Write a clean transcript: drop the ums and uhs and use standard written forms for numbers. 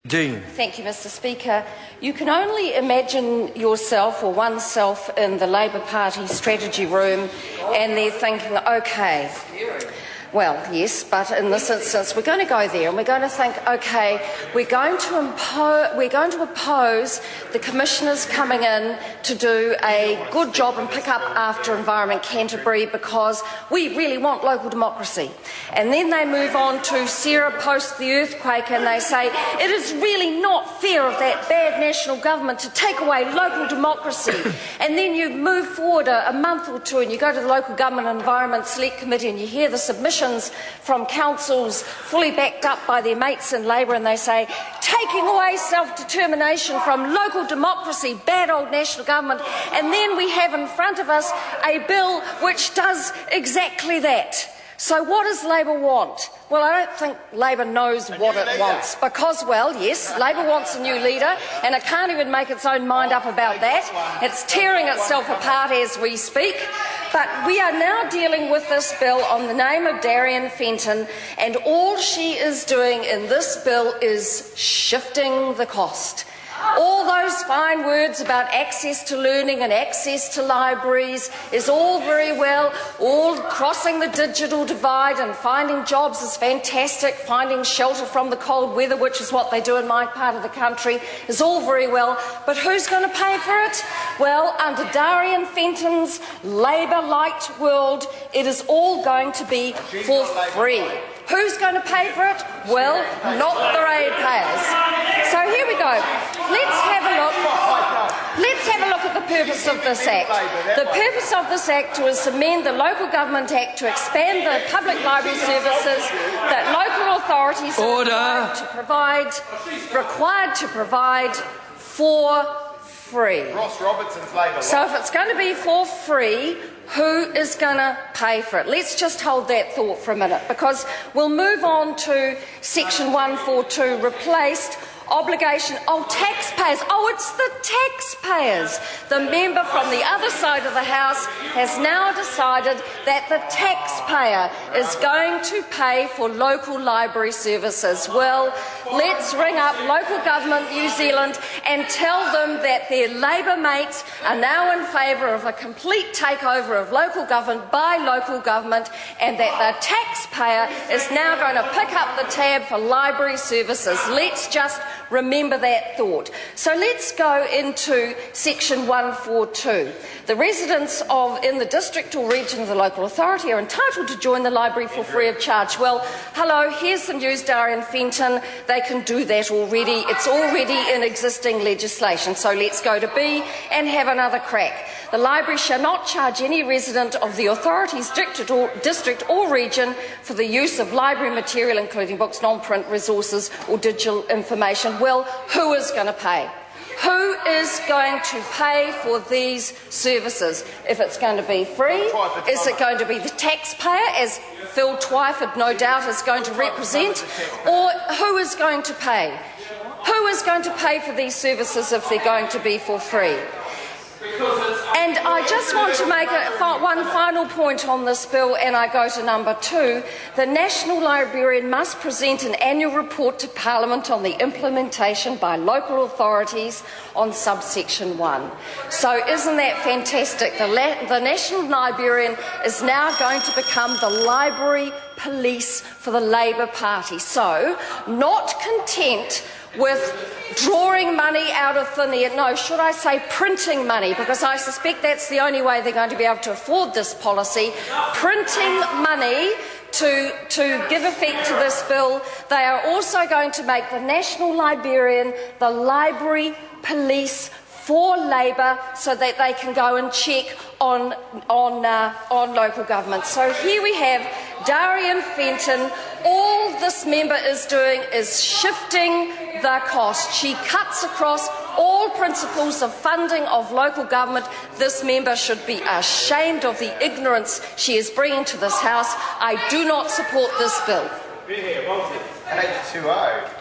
Dean. Thank you, Mr. Speaker. You can only imagine yourself or oneself in the Labor Party strategy room and they're thinking, OK, well, yes, but in this instance we're going to go there and we're going to think, OK, we're going to oppose the commissioners coming in to do a good job and pick up after Environment Canterbury because we really want local democracy. And then they move on to Sarah post the earthquake and they say it is really not fair of that bad national government to take away local democracy. And then you move forward a month or two and you go to the Local Government Environment Select Committee and you hear the submissions from councils fully backed up by their mates in Labor and they say taking away self-determination from local democracy, bad old national government, and then we have in front of us a bill which does exactly that. So what does Labor want? Well, I don't think Labor knows what it wants because, well, yes, Labor wants a new leader and it can't even make its own mind up about that. It's tearing itself apart as we speak. But we are now dealing with this bill on the name of Darian Fenton, and all she is doing in this bill is shifting the cost. All those fine words about access to learning and access to libraries is all very well. All crossing the digital divide and finding jobs is fantastic. Finding shelter from the cold weather, which is what they do in my part of the country, is all very well. But who's going to pay for it? Well, under Darian Fenton's Labor-light world, it is all going to be for free. Who's going to pay for it? Well, not the ratepayers. So here we go. Let's have a look at the purpose of this Act. The purpose of this Act is to amend the Local Government Act to expand the public library services that local authorities are required to provide for free. So if it's going to be for free, who is going to pay for it? Let's just hold that thought for a minute, because we'll move on to Section 142, replaced obligation. Oh, taxpayers. Oh, it's the taxpayers. The member from the other side of the House has now decided that the taxpayer is going to pay for local library services. Well, let's ring up Local Government New Zealand and tell them that their Labor mates are now in favour of a complete takeover of local government by local government, and that the taxpayer is now going to pick up the tab for library services. Let's just remember that thought. So let's go into Section 142. The residents in the district or region of the local authority are entitled to join the library for free of charge. Well, hello, here's the news, Darian Fenton. They can do that already. It's already in existing legislation. So let's go to B and have another crack. The library shall not charge any resident of the authority's district or region for the use of library material, including books, non-print resources or digital information. Well, who is going to pay? Who is going to pay for these services? If it's going to be free, is it going to be the taxpayer, as Phil Twyford no doubt is going to represent, or who is going to pay? Who is going to pay for these services if they're going to be for free? And I just want to make one final point on this bill, and I go to number 2. The National Librarian must present an annual report to Parliament on the implementation by local authorities on subsection 1. So isn't that fantastic? The National Librarian is now going to become the library police for the Labor Party. So, not content with drawing money out of thin air, no, should I say printing money, because I suspect that's the only way they're going to be able to afford this policy, printing money to give effect to this bill. They are also going to make the National Librarian the library police for Labor, so that they can go and check on local government. So here we have Darian Fenton. All this member is doing is shifting the cost. She cuts across all principles of funding of local government. This member should be ashamed of the ignorance she is bringing to this House. I do not support this bill. 820.